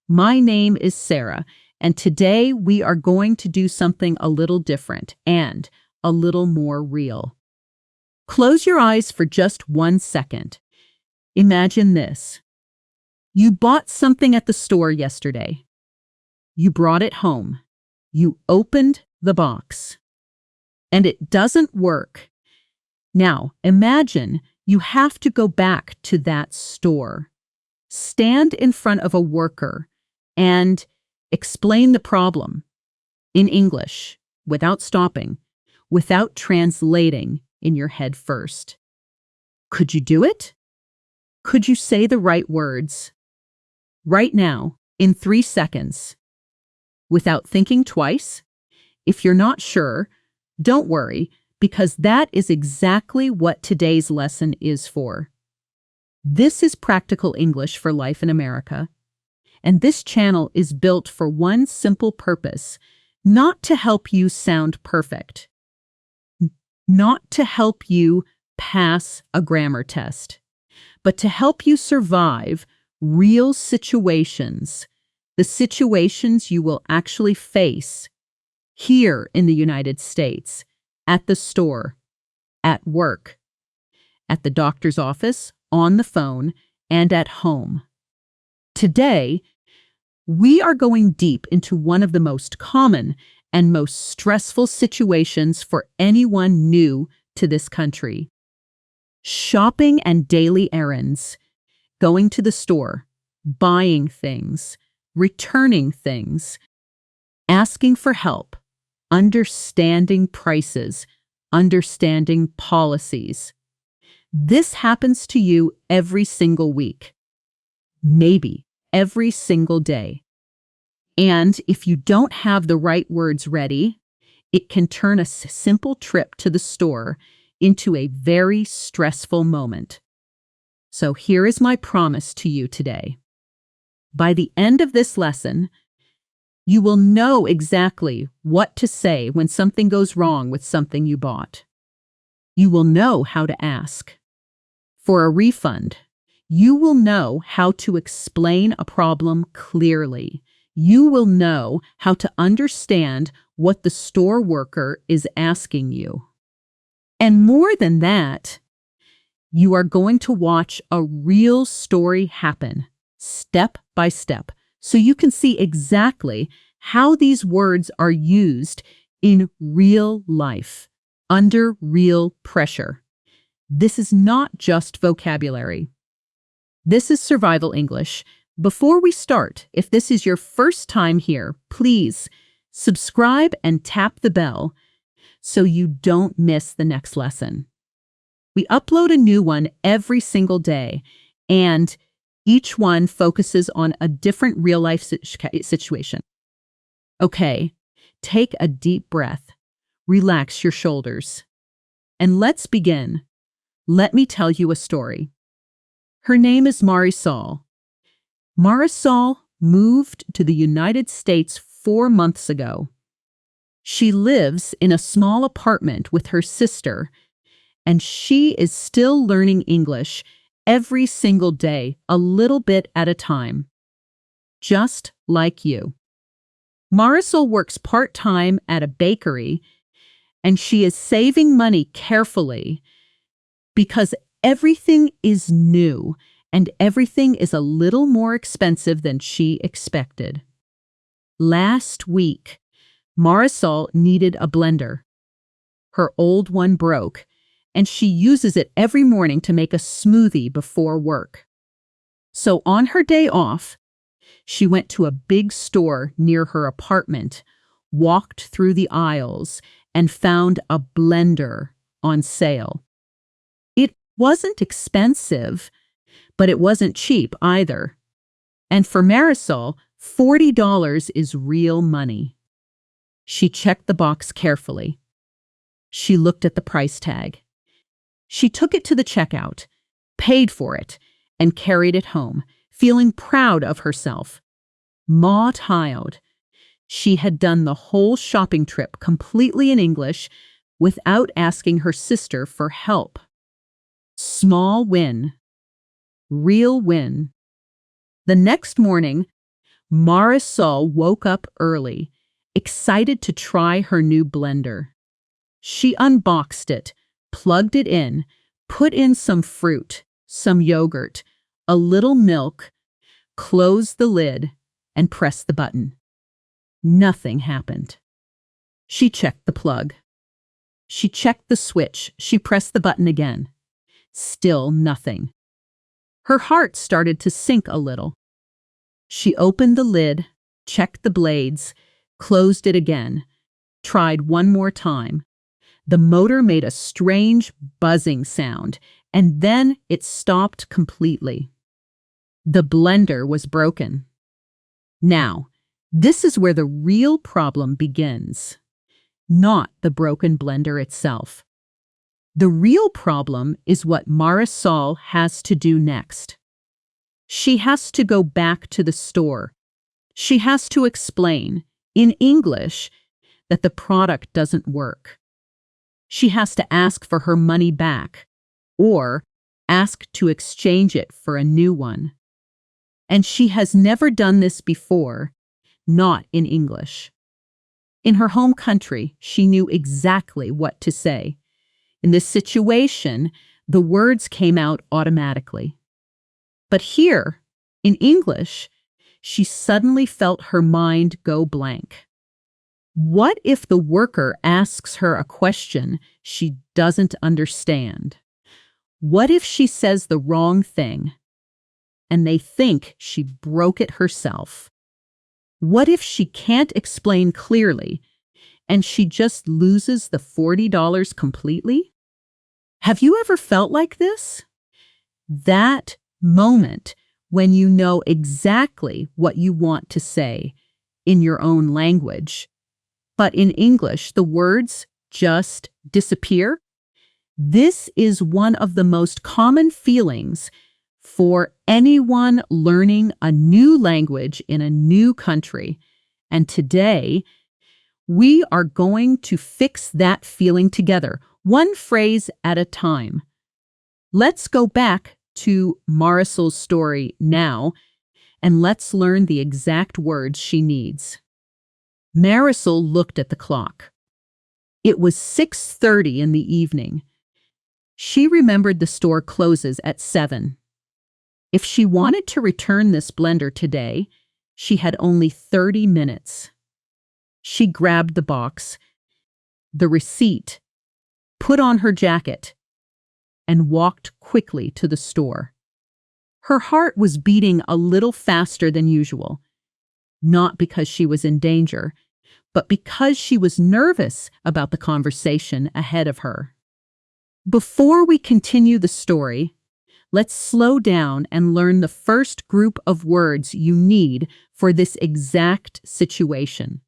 My name is Sarah, and today we are going to do something a little different and a little more real. Close your eyes for just 1 second. Imagine this. You bought something at the store yesterday. You brought it home. You opened the box. And it doesn't work. Now, imagine you have to go back to that store. Stand in front of a worker and explain the problem in English, without stopping, without translating in your head first. Could you do it? Could you say the right words? Right now, in 3 seconds. Without thinking twice? If you're not sure, don't worry, because that is exactly what today's lesson is for. This is Practical English for Life in America, and this channel is built for one simple purpose, not to help you sound perfect, not to help you pass a grammar test, but to help you survive real situations, the situations you will actually face here in the United States, at the store, at work, at the doctor's office, on the phone, and at home. Today, we are going deep into one of the most common and most stressful situations for anyone new to this country. Shopping and daily errands, going to the store, buying things, returning things, asking for help, understanding prices, understanding policies. This happens to you every single week, maybe every single day. And if you don't have the right words ready, it can turn a simple trip to the store into a very stressful moment. So here is my promise to you today. By the end of this lesson, you will know exactly what to say when something goes wrong with something you bought. You will know how to ask for a refund. You will know how to explain a problem clearly. You will know how to understand what the store worker is asking you. And more than that, you are going to watch a real story happen, step by step, so you can see exactly how these words are used in real life, under real pressure. This is not just vocabulary. This is survival English. Before we start, if this is your first time here, please subscribe and tap the bell so you don't miss the next lesson. We upload a new one every single day, and each one focuses on a different real-life situation. Okay, take a deep breath, relax your shoulders, and let's begin. Let me tell you a story. Her name is Marisol. Marisol moved to the United States 4 months ago. She lives in a small apartment with her sister, and she is still learning English every single day, a little bit at a time, just like you. Marisol works part-time at a bakery, and she is saving money carefully because everything is new and everything is a little more expensive than she expected. Last week, Marisol needed a blender. Her old one broke, and she uses it every morning to make a smoothie before work. So on her day off, she went to a big store near her apartment, walked through the aisles, and found a blender on sale. It wasn't expensive, but it wasn't cheap either. And for Marisol, $40 is real money. She checked the box carefully. She looked at the price tag. She took it to the checkout, paid for it, and carried it home, feeling proud of herself. Maud-tired. She had done the whole shopping trip completely in English without asking her sister for help. Small win. Real win. The next morning, Marisol woke up early, excited to try her new blender. She unboxed it, plugged it in, put in some fruit, some yogurt, a little milk, closed the lid, and pressed the button. Nothing happened. She checked the plug. She checked the switch. She pressed the button again. Still nothing. Her heart started to sink a little. She opened the lid, checked the blades, closed it again, tried one more time. The motor made a strange buzzing sound, and then it stopped completely. The blender was broken. Now, this is where the real problem begins, not the broken blender itself. The real problem is what Marisol has to do next. She has to go back to the store. She has to explain, in English, that the product doesn't work. She has to ask for her money back, or ask to exchange it for a new one. And she has never done this before, not in English. In her home country, she knew exactly what to say. In this situation, the words came out automatically. But here, in English, she suddenly felt her mind go blank. What if the worker asks her a question she doesn't understand? What if she says the wrong thing and they think she broke it herself? What if she can't explain clearly and she just loses the $40 completely? Have you ever felt like this? That moment when you know exactly what you want to say in your own language, but in English the words just disappear? This is one of the most common feelings for anyone learning a new language in a new country. And today, we are going to fix that feeling together, one phrase at a time. Let's go back to Marisol's story now, and let's learn the exact words she needs. Marisol looked at the clock. It was 6:30 in the evening. She remembered the store closes at 7. If she wanted to return this blender today, she had only 30 minutes. She grabbed the box, the receipt, put on her jacket, and walked quickly to the store. Her heart was beating a little faster than usual, not because she was in danger, but because she was nervous about the conversation ahead of her. Before we continue the story, let's slow down and learn the first group of words you need for this exact situation.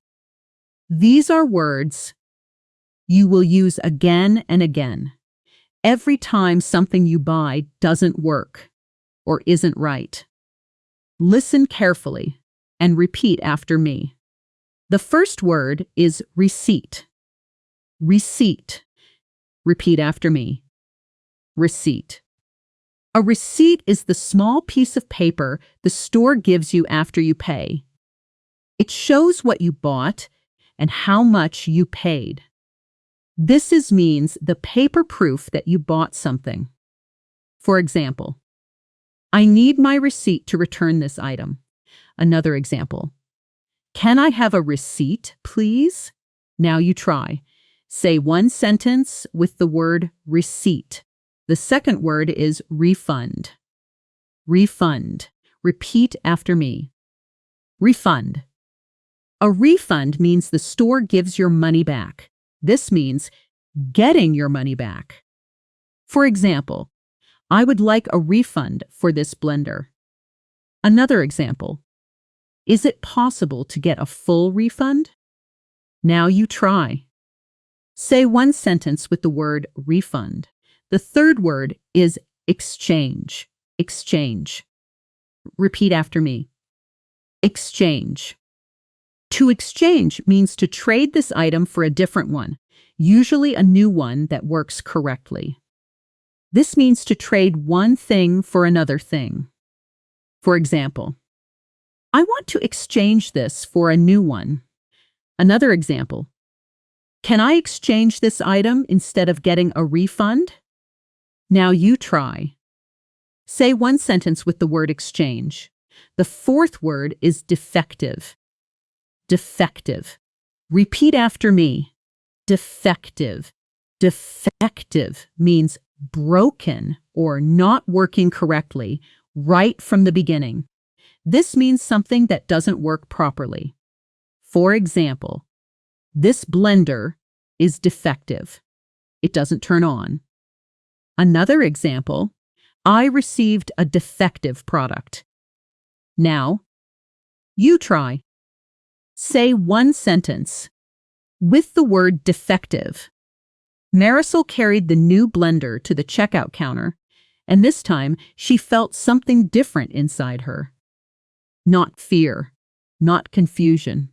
These are words you will use again and again, every time something you buy doesn't work or isn't right. Listen carefully and repeat after me. The first word is receipt. Receipt. Repeat after me. Receipt. A receipt is the small piece of paper the store gives you after you pay. It shows what you bought and how much you paid. This means the paper proof that you bought something. For example, I need my receipt to return this item. Another example, can I have a receipt, please? Now you try. Say one sentence with the word receipt. The second word is refund. Refund. Repeat after me. Refund. A refund means the store gives your money back. This means getting your money back. For example, I would like a refund for this blender. Another example, is it possible to get a full refund? Now you try. Say one sentence with the word refund. The third word is exchange. Exchange. Repeat after me. Exchange. To exchange means to trade this item for a different one, usually a new one that works correctly. This means to trade one thing for another thing. For example, I want to exchange this for a new one. Another example. Can I exchange this item instead of getting a refund? Now you try. Say one sentence with the word exchange. The fourth word is defective. Defective. Repeat after me. Defective. Defective means broken or not working correctly right from the beginning. This means something that doesn't work properly. For example, this blender is defective. It doesn't turn on. Another example, I received a defective product. Now, you try. Say one sentence with the word defective. Marisol carried the new blender to the checkout counter, and this time she felt something different inside her. Not fear, not confusion.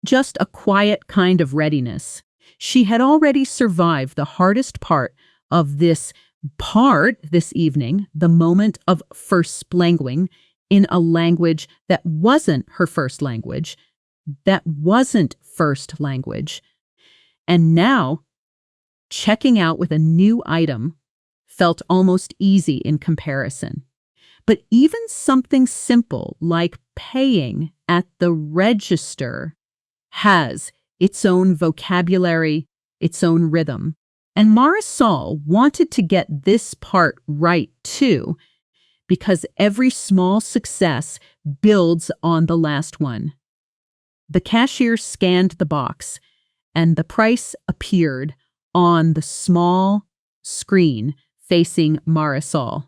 Just a quiet kind of readiness. She had already survived the hardest part of this evening, the moment of first splangling in a language that wasn't her first language, And now, checking out with a new item felt almost easy in comparison. But even something simple like paying at the register has its own vocabulary, its own rhythm. And Marisol wanted to get this part right too, because every small success builds on the last one. The cashier scanned the box, and the price appeared on the small screen facing Marisol.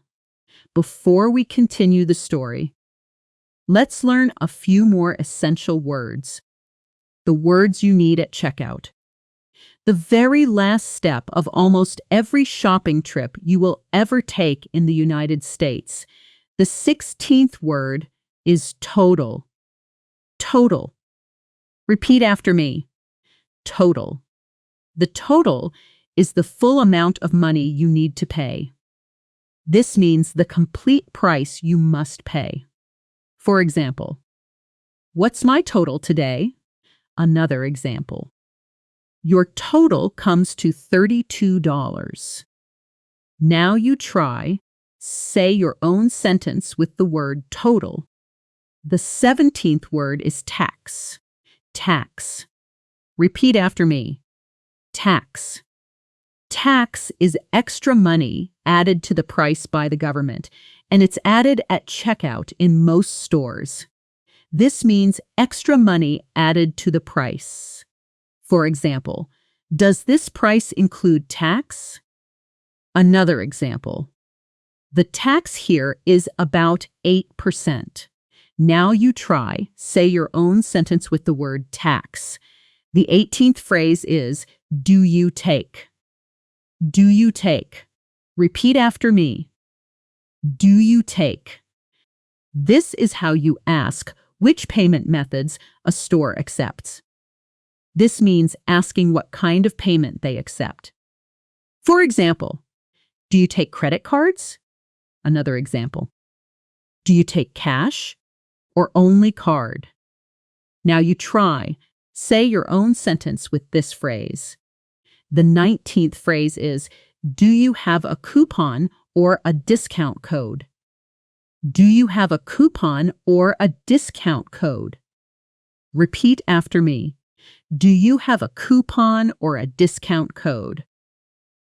Before we continue the story, let's learn a few more essential words. The words you need at checkout. The very last step of almost every shopping trip you will ever take in the United States. The 16th word is total. Total. Repeat after me. Total. The total is the full amount of money you need to pay. This means the complete price you must pay. For example, what's my total today? Another example. Your total comes to $32. Now you try, say your own sentence with the word total. The 17th word is tax. Tax. Repeat after me. Tax. Tax is extra money added to the price by the government, and it's added at checkout in most stores. This means extra money added to the price. For example, does this price include tax? Another example. The tax here is about 8%. Now you try, say your own sentence with the word tax. The 18th phrase is, do you take? Do you take? Repeat after me. Do you take? This is how you ask which payment methods a store accepts. This means asking what kind of payment they accept. For example, do you take credit cards? Another example. Do you take cash or only card? Now you try, say your own sentence with this phrase. The 19th phrase is, do you have a coupon or a discount code? Do you have a coupon or a discount code? Repeat after me. Do you have a coupon or a discount code?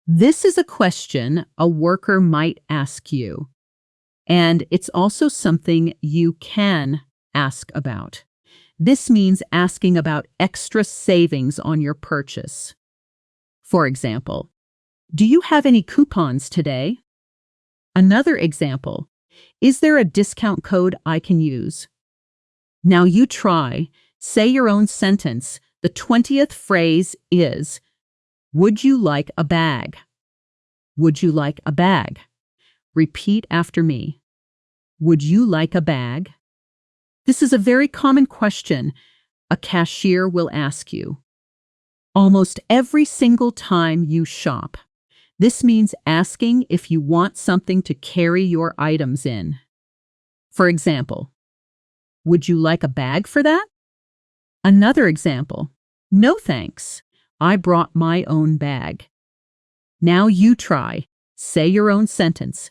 This is a question a worker might ask you, and it's also something you can ask about. This means asking about extra savings on your purchase. For example, do you have any coupons today? Another example, is there a discount code I can use? Now you try, say your own sentence. The 20th phrase is, would you like a bag? Would you like a bag? Repeat after me. Would you like a bag? This is a very common question a cashier will ask you. Almost every single time you shop. This means asking if you want something to carry your items in. For example, Would you like a bag for that? Another example. No thanks. I brought my own bag. Now you try. Say your own sentence.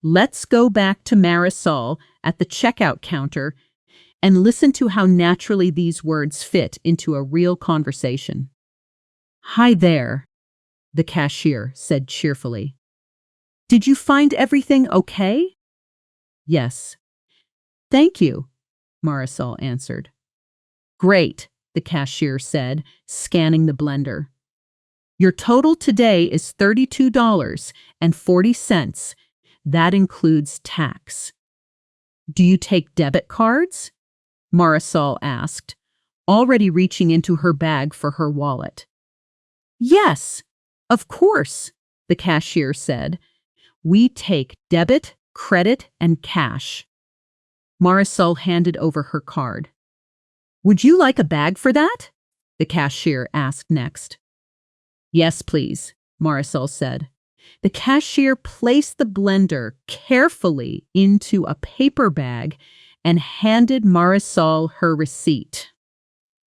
Let's go back to Marisol at the checkout counter and listen to how naturally these words fit into a real conversation. Hi there, the cashier said cheerfully. Did you find everything okay? Yes. Thank you, Marisol answered. Great, the cashier said, scanning the blender. Your total today is $32.40. That includes tax. Do you take debit cards? Marisol asked, already reaching into her bag for her wallet. Yes, of course, the cashier said. We take debit, credit, and cash. Marisol handed over her card. Would you like a bag for that? The cashier asked next. Yes, please, Marisol said. The cashier placed the blender carefully into a paper bag and handed Marisol her receipt.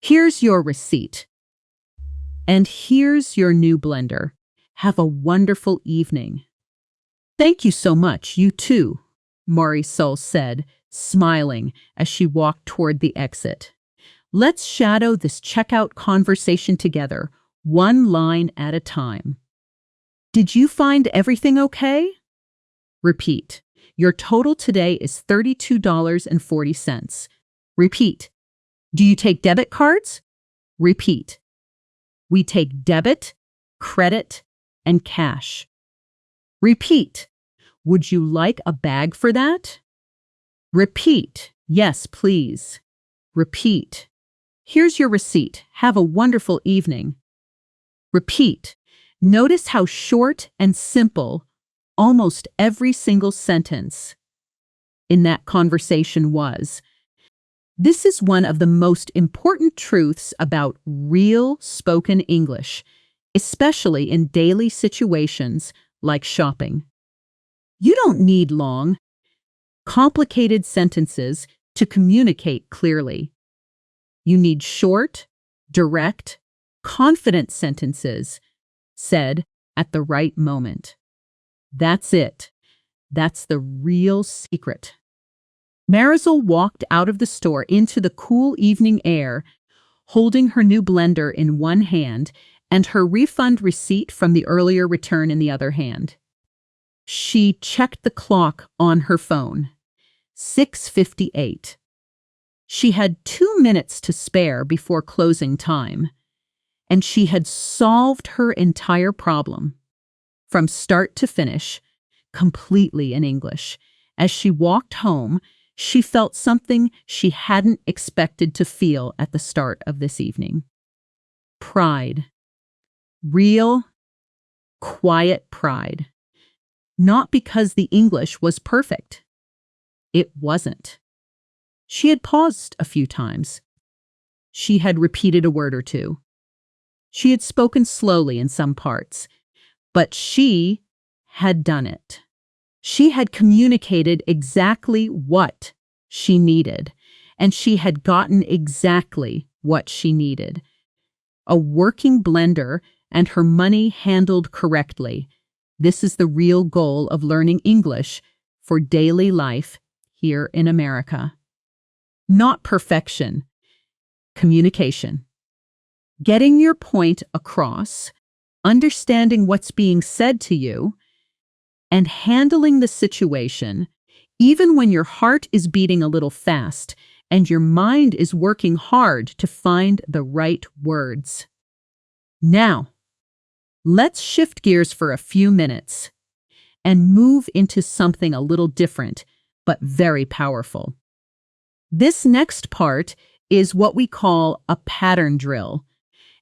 Here's your receipt. And here's your new blender. Have a wonderful evening. Thank you so much, you too, Marisol said, smiling as she walked toward the exit. Let's shadow this checkout conversation together, one line at a time. Did you find everything okay? Repeat. Your total today is $32.40. Repeat. Do you take debit cards? Repeat. We take debit, credit, and cash. Repeat. Would you like a bag for that? Repeat. Yes, please. Repeat. Here's your receipt. Have a wonderful evening. Repeat. Notice how short and simple almost every single sentence in that conversation was. This is one of the most important truths about real spoken English, especially in daily situations like shopping. You don't need long, complicated sentences to communicate clearly. You need short, direct, confident sentences said at the right moment. That's it. That's the real secret. Marisol walked out of the store into the cool evening air, holding her new blender in one hand and her refund receipt from the earlier return in the other hand. She checked the clock on her phone. 6:58. She had 2 minutes to spare before closing time, and she had solved her entire problem, from start to finish, completely in English. As she walked home, she felt something she hadn't expected to feel at the start of this evening. Pride. Real, quiet pride. Not because the English was perfect. It wasn't. She had paused a few times. She had repeated a word or two. She had spoken slowly in some parts, but she had done it. She had communicated exactly what she needed, and she had gotten exactly what she needed. A working blender and her money handled correctly. This is the real goal of learning English for daily life here in America. Not perfection, communication. Getting your point across, understanding what's being said to you, and handling the situation, even when your heart is beating a little fast and your mind is working hard to find the right words. Now, let's shift gears for a few minutes and move into something a little different, but very powerful. This next part is what we call a pattern drill,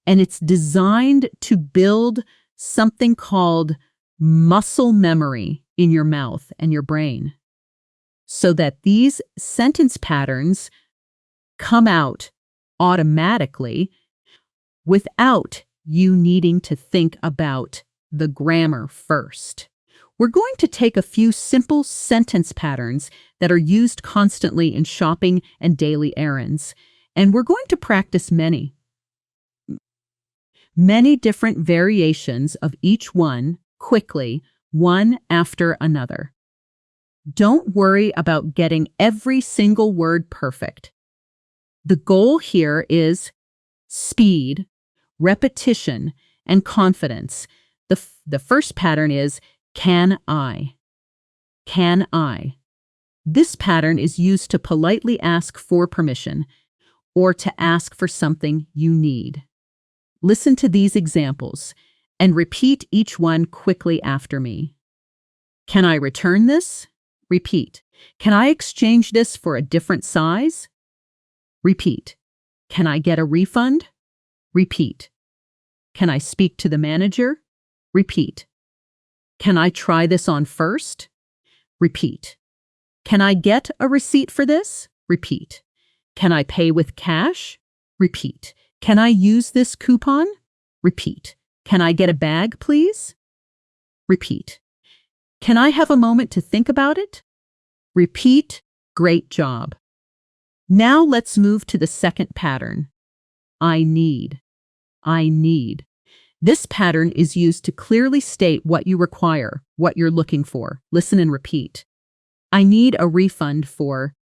and it's designed to build something called muscle memory in your mouth and your brain, so that these sentence patterns come out automatically without you needing to think about the grammar first. We're going to take a few simple sentence patterns that are used constantly in shopping and daily errands, and we're going to practice many different variations of each one quickly, one after another. Don't worry about getting every single word perfect. The goal here is speed, repetition, and confidence. The first pattern is can I? Can I? This pattern is used to politely ask for permission or to ask for something you need. Listen to these examples and repeat each one quickly after me. Can I return this? Repeat. Can I exchange this for a different size? Repeat. Can I get a refund? Repeat. Can I speak to the manager? Repeat. Can I try this on first? Repeat. Can I get a receipt for this? Repeat. Can I pay with cash? Repeat. Can I use this coupon? Repeat. Can I get a bag, please? Repeat. Can I have a moment to think about it? Repeat. Great job. Now let's move to the second pattern. I need. I need. This pattern is used to clearly state what you require, what you're looking for. Listen and repeat. I need a refund for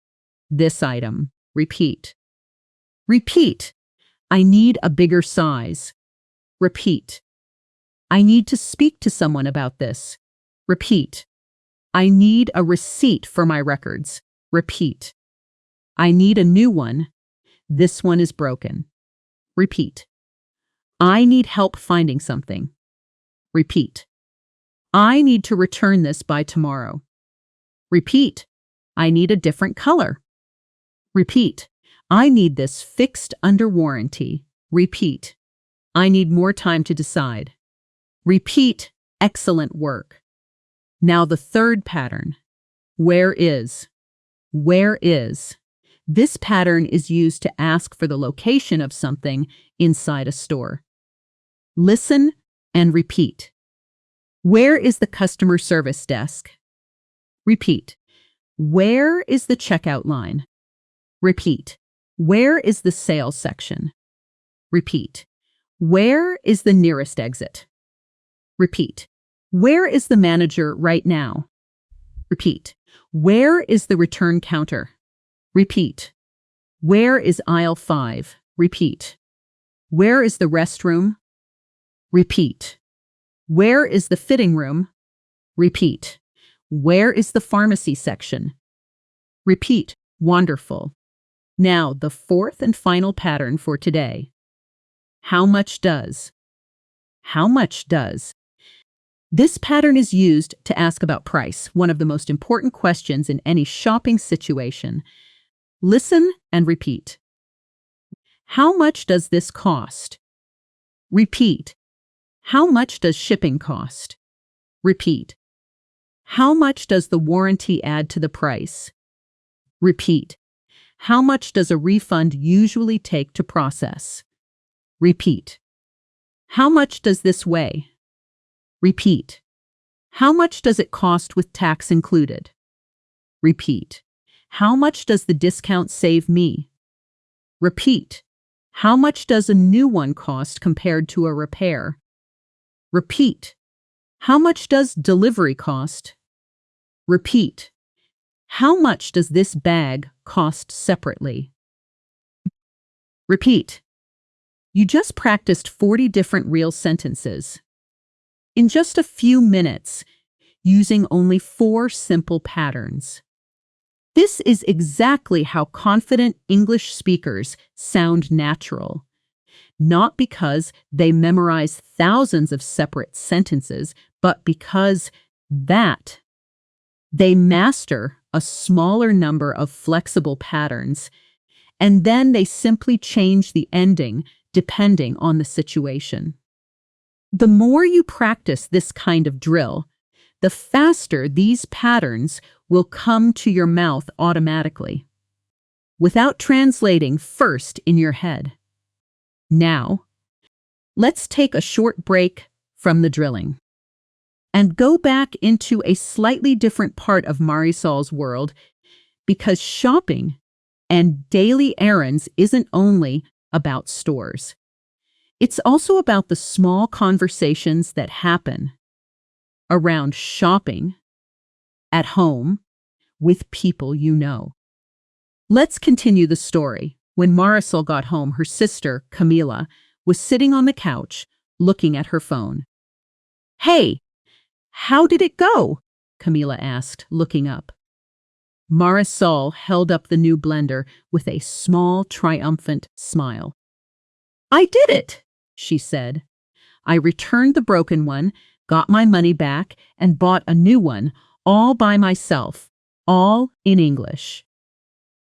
this item. Repeat. Repeat. I need a bigger size. Repeat. I need to speak to someone about this. Repeat. I need a receipt for my records. Repeat. I need a new one. This one is broken. Repeat. I need help finding something. Repeat. I need to return this by tomorrow. Repeat. I need a different color. Repeat. I need this fixed under warranty. Repeat. I need more time to decide. Repeat. Excellent work. Now the third pattern. Where is? Where is? This pattern is used to ask for the location of something inside a store. Listen and repeat. Where is the customer service desk? Repeat. Where is the checkout line? Repeat. Where is the sales section? Repeat. Where is the nearest exit? Repeat. Where is the manager right now? Repeat. Where is the return counter? Repeat. Where is aisle 5? Repeat. Where is the restroom? Repeat. Where is the fitting room? Repeat. Where is the pharmacy section? Repeat. Wonderful. Now, the fourth and final pattern for today. How much does? How much does? This pattern is used to ask about price, one of the most important questions in any shopping situation. Listen and repeat. How much does this cost? Repeat. How much does shipping cost? Repeat. How much does the warranty add to the price? Repeat. How much does a refund usually take to process? Repeat. How much does this weigh? Repeat. How much does it cost with tax included? Repeat. How much does the discount save me? Repeat. How much does a new one cost compared to a repair? Repeat. How much does delivery cost? Repeat. How much does this bag cost separately? Repeat. You just practiced 40 different real sentences in just a few minutes using only 4 simple patterns. This is exactly how confident English speakers sound natural, not because they memorize thousands of separate sentences, but because they master a smaller number of flexible patterns, and then they simply change the ending depending on the situation. The more you practice this kind of drill, the faster these patterns will come to your mouth automatically, without translating first in your head. Now, let's take a short break from the drilling. and go back into a slightly different part of Marisol's world, because shopping and daily errands isn't only about stores. It's also about the small conversations that happen around shopping, at home, with people you know. Let's continue the story. When Marisol got home, her sister, Camila, was sitting on the couch, looking at her phone. "Hey, how did it go?" Camila asked, looking up. Marisol held up the new blender with a small, triumphant smile. "I did it," she said. "I returned the broken one, got my money back, and bought a new one, all by myself, all in English."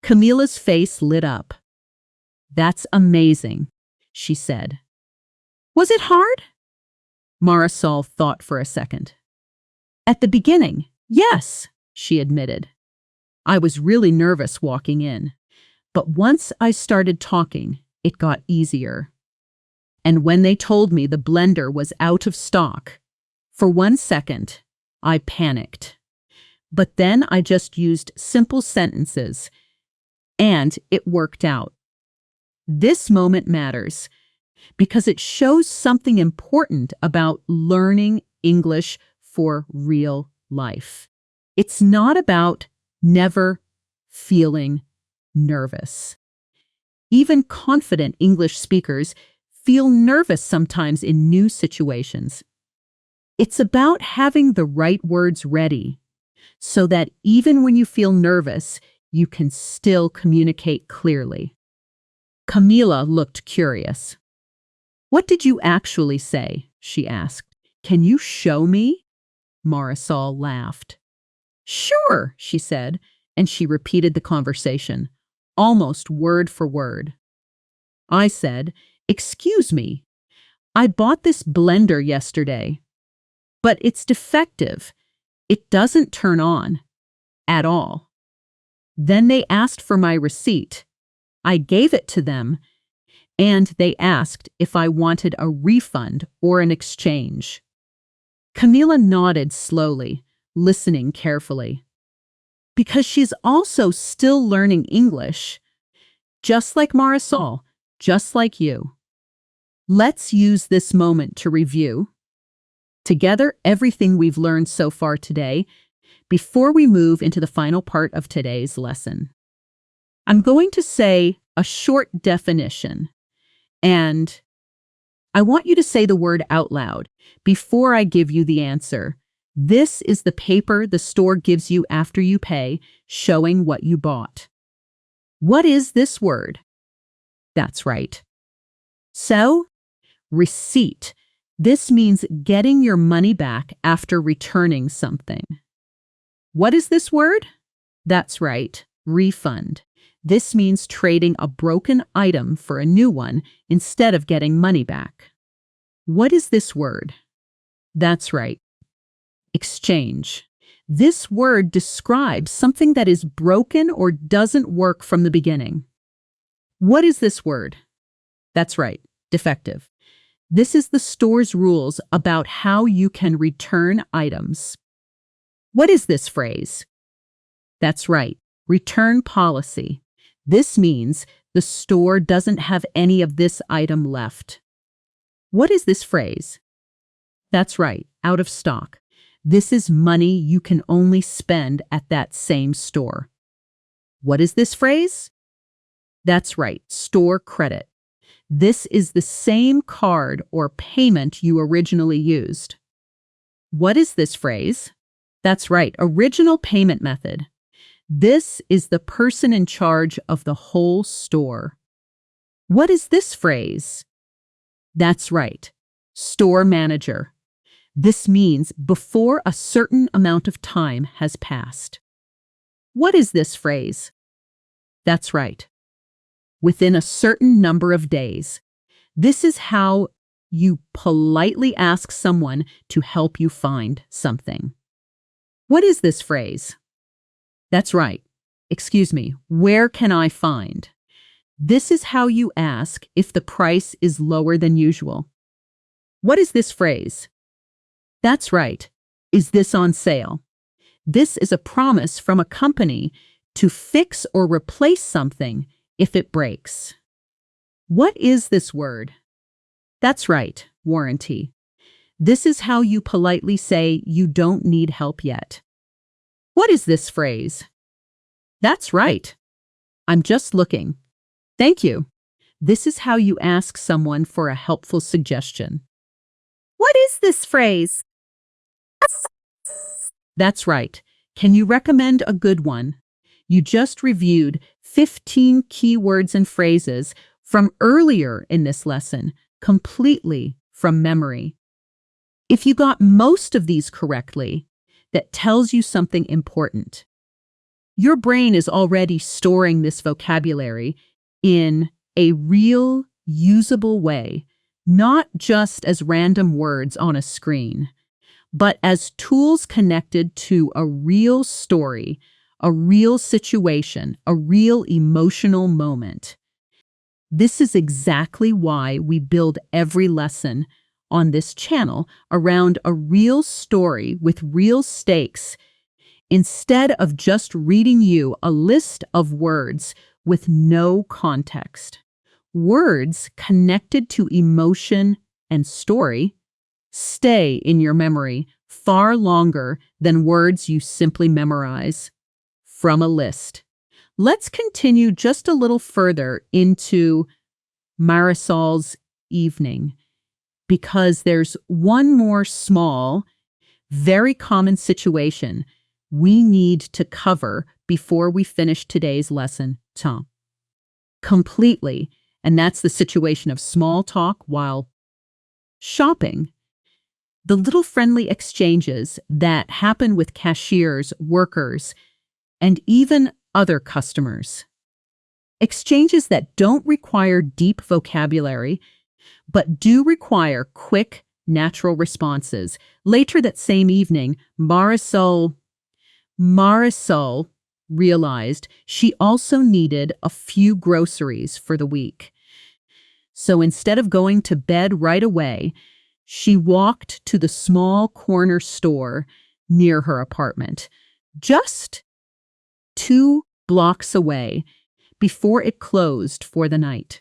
Camila's face lit up. "That's amazing," she said. "Was it hard?" Marisol thought for a second. "At the beginning, yes," she admitted. "I was really nervous walking in, but once I started talking, it got easier. And when they told me the blender was out of stock, for 1 second, I panicked. But then I just used simple sentences, and it worked out. This moment matters because it shows something important about learning English for real life. It's not about never feeling nervous. Even confident English speakers feel nervous sometimes in new situations. It's about having the right words ready so that even when you feel nervous, you can still communicate clearly. Camila looked curious. "What did you actually say?" she asked. "Can you show me?" Marisol laughed. "Sure," she said, and she repeated the conversation, almost word for word. "I said, 'Excuse me, I bought this blender yesterday, but it's defective. It doesn't turn on at all.' Then they asked for my receipt. I gave it to them, and they asked if I wanted a refund or an exchange." Camila nodded slowly, listening carefully. Because she's also still learning English, just like Marisol, just like you. Let's use this moment to review together everything we've learned so far today before we move into the final part of today's lesson. I'm going to say a short definition, and I want you to say the word out loud before I give you the answer. This is the paper the store gives you after you pay, showing what you bought. What is this word? That's right. So, receipt. This means getting your money back after returning something. What is this word? That's right, refund. This means trading a broken item for a new one instead of getting money back. What is this word? That's right, exchange. This word describes something that is broken or doesn't work from the beginning. What is this word? That's right, defective. This is the store's rules about how you can return items. What is this phrase? That's right, return policy. This means the store doesn't have any of this item left. What is this phrase? That's right, out of stock. This is money you can only spend at that same store. What is this phrase? That's right, store credit. This is the same card or payment you originally used. What is this phrase? That's right, original payment method. This is the person in charge of the whole store. What is this phrase? That's right, store manager. This means before a certain amount of time has passed. What is this phrase? That's right, within a certain number of days. This is how you politely ask someone to help you find something. What is this phrase? That's right. Excuse me, where can I find? This is how you ask if the price is lower than usual. What is this phrase? That's right. Is this on sale? This is a promise from a company to fix or replace something if it breaks. What is this word? That's right, warranty. This is how you politely say you don't need help yet. What is this phrase? That's right. I'm just looking. Thank you. This is how you ask someone for a helpful suggestion. What is this phrase? That's right. Can you recommend a good one? You just reviewed 15 keywords and phrases from earlier in this lesson, completely from memory. If you got most of these correctly, that tells you something important. Your brain is already storing this vocabulary in a real, usable way, not just as random words on a screen, but as tools connected to a real story, a real situation, a real emotional moment. This is exactly why we build every lesson on this channel around a real story with real stakes, instead of just reading you a list of words with no context. Words connected to emotion and story stay in your memory far longer than words you simply memorize from a list. Let's continue just a little further into Marisol's evening, because there's one more small, very common situation we need to cover before we finish today's lesson, completely, and that's the situation of small talk while shopping. The little friendly exchanges that happen with cashiers, workers, and even other customers. Exchanges that don't require deep vocabulary, but do require quick, natural responses. Later that same evening, Marisol realized she also needed a few groceries for the week. So instead of going to bed right away, she walked to the small corner store near her apartment, just 2 blocks away, before it closed for the night.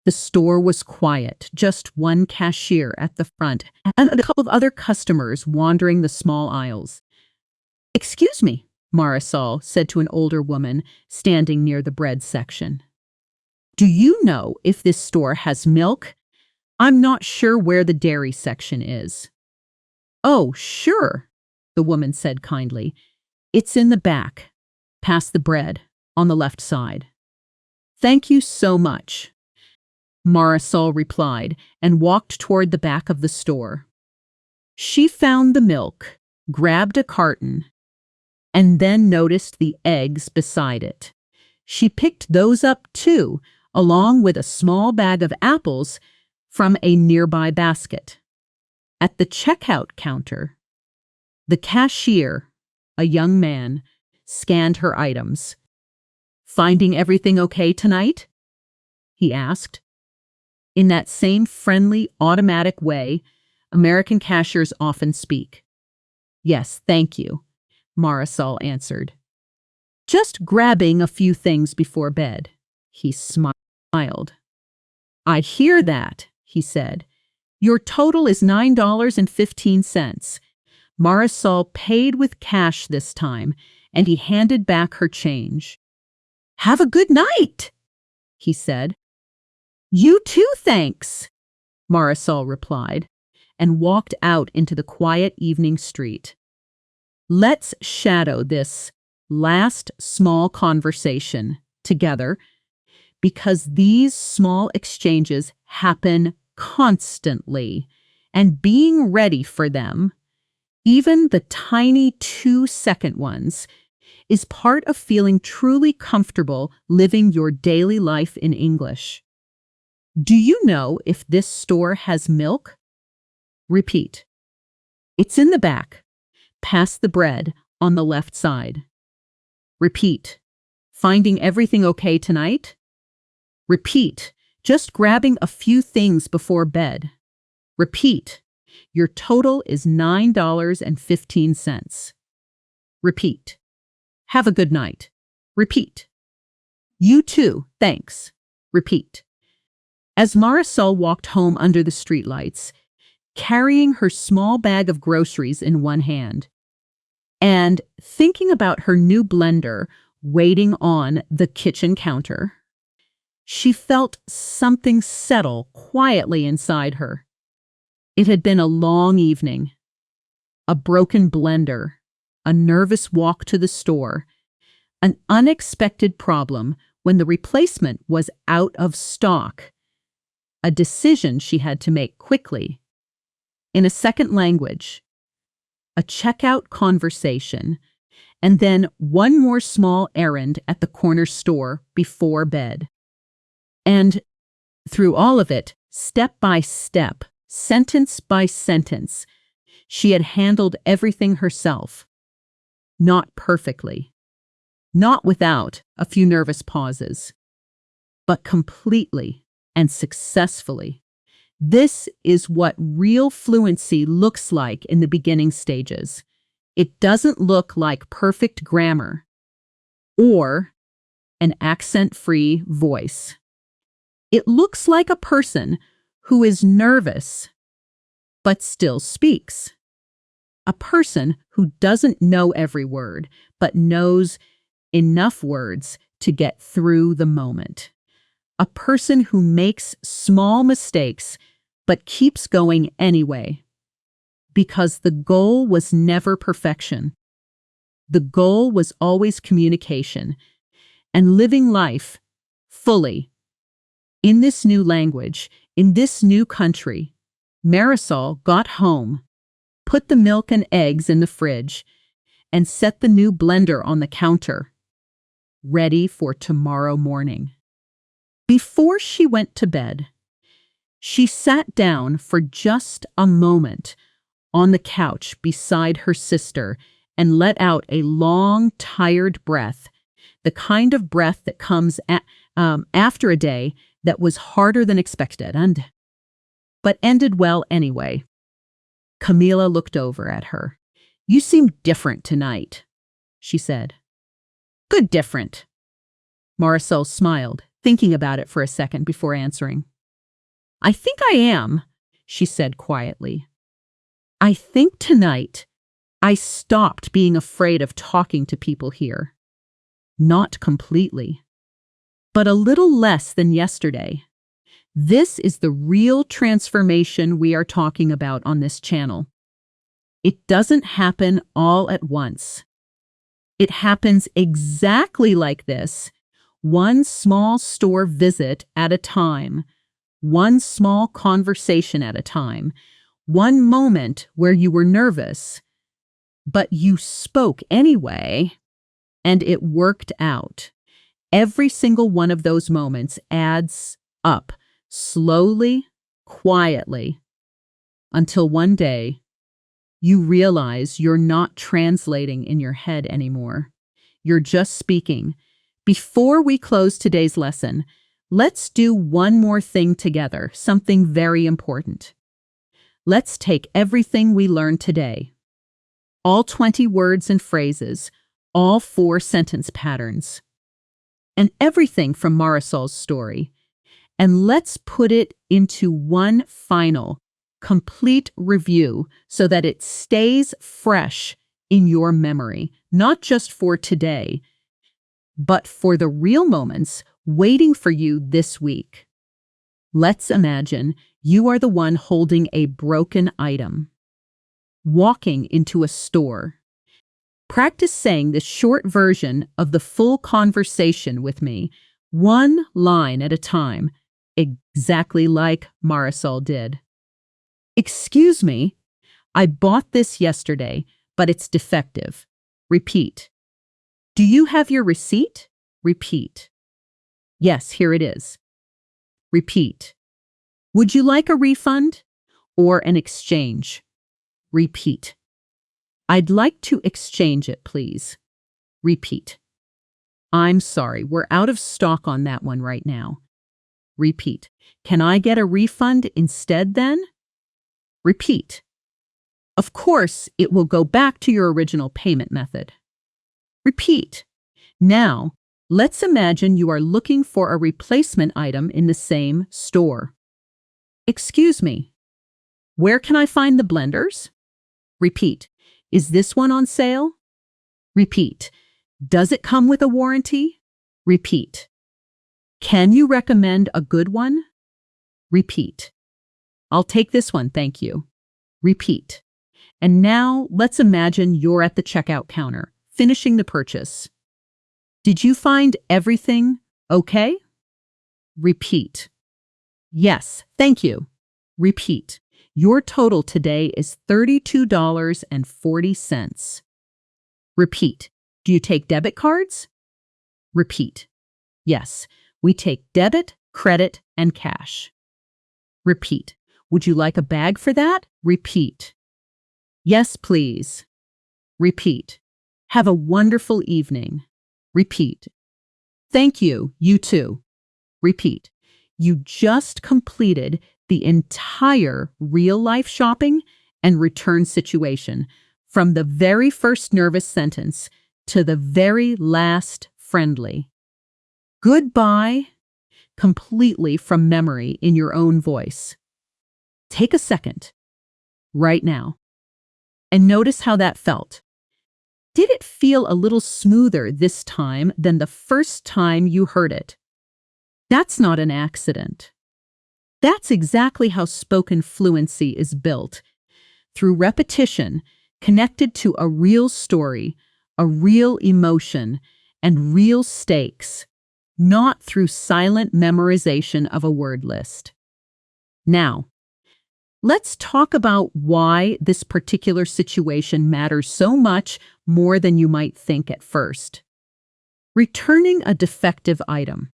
The store was quiet, just one cashier at the front and a couple of other customers wandering the small aisles. "Excuse me," Marisol said to an older woman standing near the bread section. "Do you know if this store has milk? I'm not sure where the dairy section is." "Oh, sure," the woman said kindly. "It's in the back, past the bread, on the left side." "Thank you so much," Marisol replied and walked toward the back of the store. She found the milk, grabbed a carton, and then noticed the eggs beside it. She picked those up too, along with a small bag of apples from a nearby basket. At the checkout counter, the cashier, a young man, scanned her items. "Finding everything okay tonight?" he asked. In that same friendly, automatic way American cashiers often speak. "Yes, thank you," Marisol answered. "Just grabbing a few things before bed." He smiled. "I hear that," he said. "Your total is $9.15. Marisol paid with cash this time, and he handed back her change. "Have a good night," he said. "You too, thanks," Marisol replied, and walked out into the quiet evening street. Let's shadow this last small conversation together, because these small exchanges happen constantly, and being ready for them, even the tiny 2-second ones, is part of feeling truly comfortable living your daily life in English. Do you know if this store has milk? Repeat. It's in the back, past the bread, on the left side. Repeat. Finding everything okay tonight? Repeat. Just grabbing a few things before bed. Repeat. Your total is $9.15. Repeat. Have a good night. Repeat. You too, thanks. Repeat. As Marisol walked home under the streetlights, carrying her small bag of groceries in one hand, and thinking about her new blender waiting on the kitchen counter, she felt something settle quietly inside her. It had been a long evening, a broken blender, a nervous walk to the store, an unexpected problem when the replacement was out of stock, a decision she had to make quickly, in a second language, a checkout conversation, and then one more small errand at the corner store before bed. And through all of it, step by step, sentence by sentence, she had handled everything herself. Not perfectly, not without a few nervous pauses, but completely and successfully. This is what real fluency looks like in the beginning stages. It doesn't look like perfect grammar or an accent-free voice. It looks like a person who is nervous but still speaks. A person who doesn't know every word but knows enough words to get through the moment. A person who makes small mistakes but keeps going anyway. Because the goal was never perfection. The goal was always communication and living life fully. In this new language, in this new country, Marisol got home, put the milk and eggs in the fridge, and set the new blender on the counter, ready for tomorrow morning. Before she went to bed, she sat down for just a moment on the couch beside her sister and let out a long, tired breath, the kind of breath that comes after a day that was harder than expected, but ended well anyway. Camila looked over at her. "You seem different tonight," she said. "Good different." Marisol smiled, thinking about it for a second before answering. "I think I am," she said quietly. "I think tonight I stopped being afraid of talking to people here. Not completely, but a little less than yesterday. This is the real transformation we are talking about on this channel. It doesn't happen all at once. It happens exactly like this, one small store visit at a time, one small conversation at a time, one moment where you were nervous, but you spoke anyway, and it worked out. Every single one of those moments adds up, slowly, quietly, until one day you realize you're not translating in your head anymore. You're just speaking. Before we close today's lesson, let's do one more thing together, something very important. Let's take everything we learned today, all 20 words and phrases, all 4 sentence patterns, and everything from Marisol's story, and let's put it into one final, complete review so that it stays fresh in your memory, not just for today, but for the real moments waiting for you this week. Let's imagine you are the one holding a broken item, walking into a store. Practice saying this short version of the full conversation with me, one line at a time, exactly like Marisol did. "Excuse me, I bought this yesterday, but it's defective." Repeat. "Do you have your receipt?" Repeat. "Yes, here it is." Repeat. "Would you like a refund or an exchange?" Repeat. "I'd like to exchange it, please." Repeat. "I'm sorry, we're out of stock on that one right now." Repeat. "Can I get a refund instead then?" Repeat. Of course, it will go back to your original payment method. Repeat. Now, let's imagine you are looking for a replacement item in the same store. Excuse me, where can I find the blenders? Repeat. Is this one on sale? Repeat. Does it come with a warranty? Repeat. Can you recommend a good one? Repeat. I'll take this one, thank you. Repeat. And now let's imagine you're at the checkout counter, finishing the purchase. Did you find everything okay? Repeat. Yes, thank you. Repeat. Your total today is $32.40. Repeat. Do you take debit cards? Repeat. Yes, we take debit, credit, and cash. Repeat. Would you like a bag for that? Repeat. Yes, please. Repeat. Have a wonderful evening. Repeat. Thank you, you too. Repeat. You just completed the entire real-life shopping and return situation, from the very first nervous sentence to the very last friendly. Goodbye, completely from memory in your own voice. Take a second, right now, and notice how that felt. Did it feel a little smoother this time than the first time you heard it? That's not an accident. That's exactly how spoken fluency is built, through repetition, connected to a real story, a real emotion, and real stakes, not through silent memorization of a word list. Now, let's talk about why this particular situation matters so much more than you might think at first. Returning a defective item,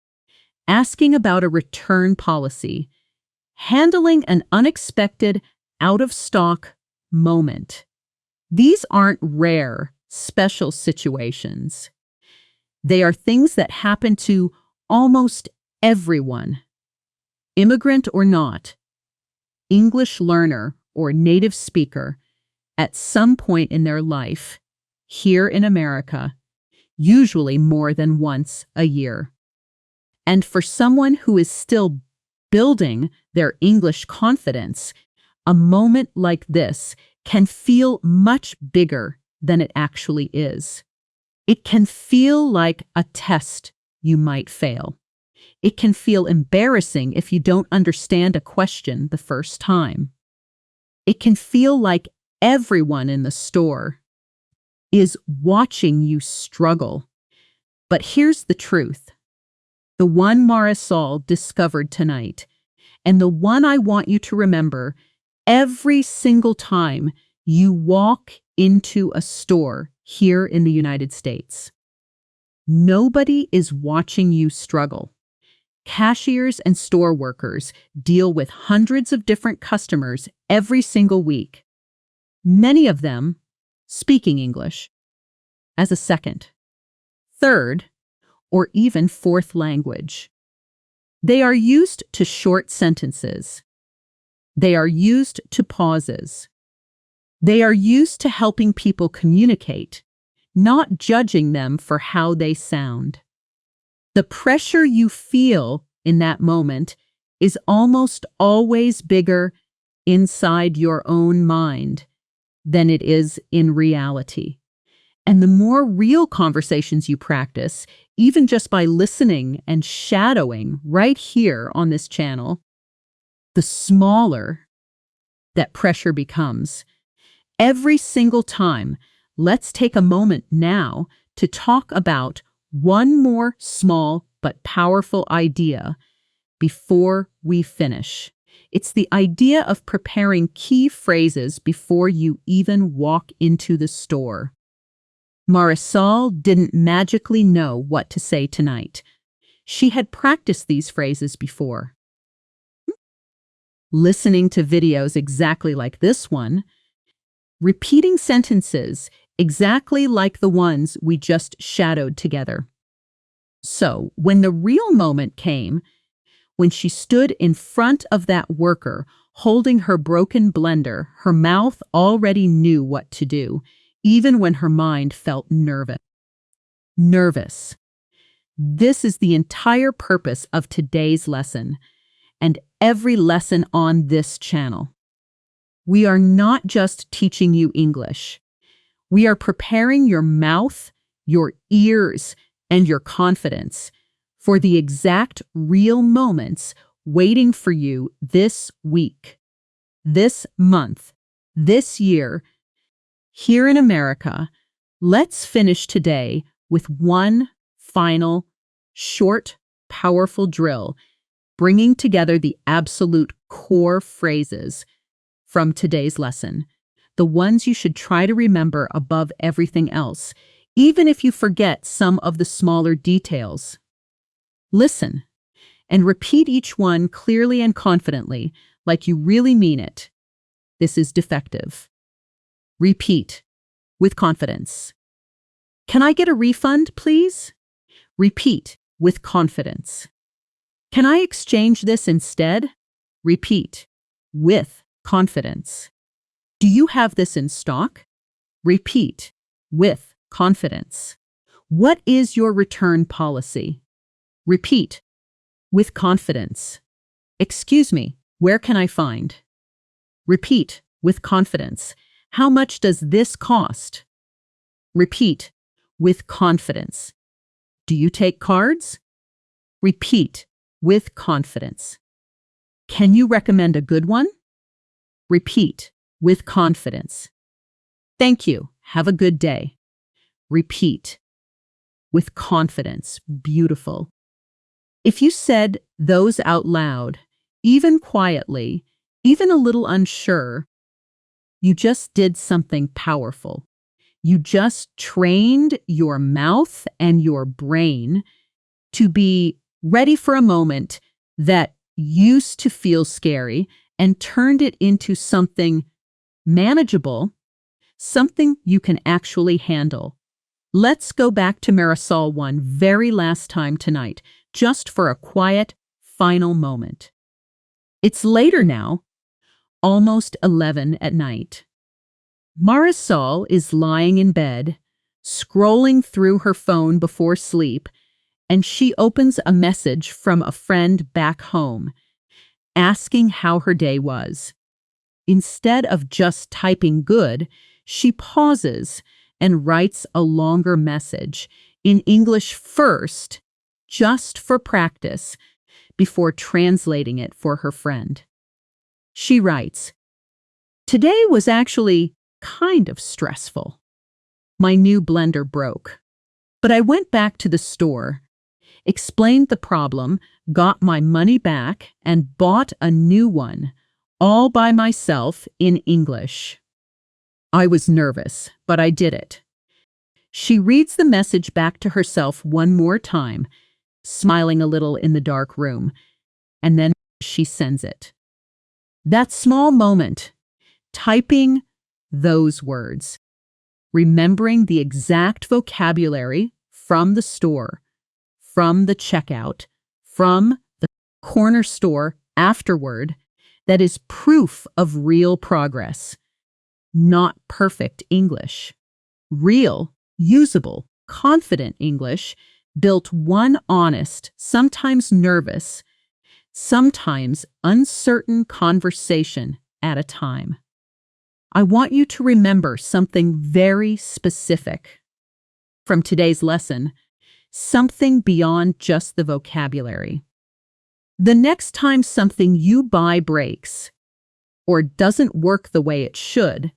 asking about a return policy, handling an unexpected, out-of-stock moment. These aren't rare, special situations. They are things that happen to almost everyone, immigrant or not, English learner or native speaker, at some point in their life, here in America, usually more than once a year. And for someone who is still building their English confidence, a moment like this can feel much bigger than it actually is. It can feel like a test you might fail. It can feel embarrassing if you don't understand a question the first time. It can feel like everyone in the store is watching you struggle. But here's the truth. The one Marisol discovered tonight, and the one I want you to remember every single time you walk into a store here in the United States. Nobody is watching you struggle. Cashiers and store workers deal with hundreds of different customers every single week, many of them speaking English as a second, third, or even fourth language. They are used to short sentences. They are used to pauses. They are used to helping people communicate, not judging them for how they sound. The pressure you feel in that moment is almost always bigger inside your own mind than it is in reality. And the more real conversations you practice, even just by listening and shadowing right here on this channel, the smaller that pressure becomes. Every single time, let's take a moment now to talk about one more small but powerful idea before we finish. It's the idea of preparing key phrases before you even walk into the store. Marisol didn't magically know what to say tonight. She had practiced these phrases before. Listening to videos exactly like this one, repeating sentences exactly like the ones we just shadowed together. So, when the real moment came, When she stood in front of that worker, holding her broken blender, her mouth already knew what to do, even when her mind felt nervous. Nervous. This is the entire purpose of today's lesson, and every lesson on this channel. We are not just teaching you English. We are preparing your mouth, your ears, and your confidence for the exact real moments waiting for you this week, this month, this year. Here in America, let's finish today with one final, short, powerful drill, bringing together the absolute core phrases from today's lesson, the ones you should try to remember above everything else, even if you forget some of the smaller details. Listen and repeat each one clearly and confidently, like you really mean it. This is defective. Repeat with confidence. Can I get a refund, please? Repeat with confidence. Can I exchange this instead? Repeat with confidence. Do you have this in stock? Repeat with confidence. What is your return policy? Repeat with confidence. Excuse me, where can I find? Repeat with confidence. How much does this cost? Repeat with confidence. Do you take cards? Repeat with confidence. Can you recommend a good one? Repeat with confidence. Thank you. Have a good day. Repeat with confidence. Beautiful. If you said those out loud, even quietly, even a little unsure, you just did something powerful. You just trained your mouth and your brain to be ready for a moment that used to feel scary and turned it into something manageable, something you can actually handle. Let's go back to Marisol one very last time tonight, just for a quiet, final moment. It's later now, almost 11 at night. Marisol is lying in bed, scrolling through her phone before sleep, and she opens a message from a friend back home, asking how her day was. Instead of just typing good, she pauses and writes a longer message in English first, just for practice, before translating it for her friend. She writes, "Today was actually kind of stressful. My new blender broke, but I went back to the store, explained the problem, got my money back, and bought a new one, all by myself in English. I was nervous, but I did it." She reads the message back to herself one more time, smiling a little in the dark room, and then she sends it. That small moment, typing those words, remembering the exact vocabulary from the store, from the checkout, from the corner store afterward, that is proof of real progress. Not perfect English. Real, usable, confident English, built one honest, sometimes nervous, sometimes uncertain conversation at a time. I want you to remember something very specific from today's lesson, something beyond just the vocabulary. The next time something you buy breaks or doesn't work the way it should,